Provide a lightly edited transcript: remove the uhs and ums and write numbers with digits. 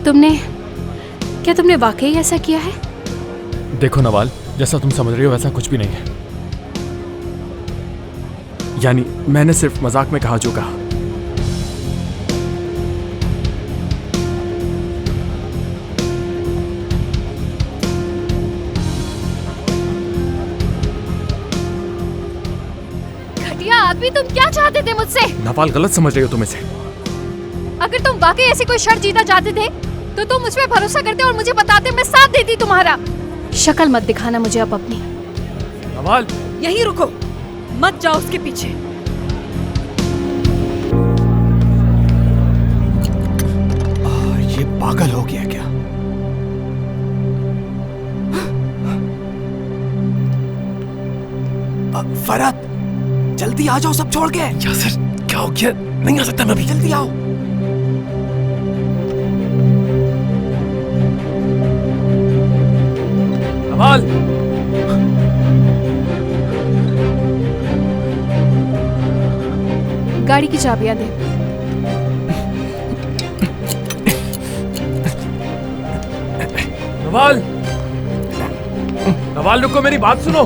क्या तुमने वाकई ऐसा किया है? देखो नवाल, जैसा तुम समझ रही हो वैसा कुछ भी नहीं है। यानी मैंने सिर्फ मजाक में कहा जो कहा। घटिया आदमी, तुम क्या चाहते थे मुझसे? नवाल, गलत समझ रही हो तुम इसे। अगर तुम वाकई ऐसी कोई शर्त जीतना चाहते थे तो तुम मुझ पे भरोसा करते और मुझे बताते, मैं साथ देती तुम्हारा। शक्ल मत दिखाना मुझे अब अपनी। नवाल, यहीं रुको, मत जाओ उसके पीछे। ये पागल हो गया क्या? फरहत, जल्दी आ जाओ सब छोड़ के। यासिर, क्या हो गया? नहीं आ सकता मैं अभी। जल्दी आओ। नवाल, गाड़ी की चाबियां दे। नवाल, नवाल रुको, मेरी बात सुनो।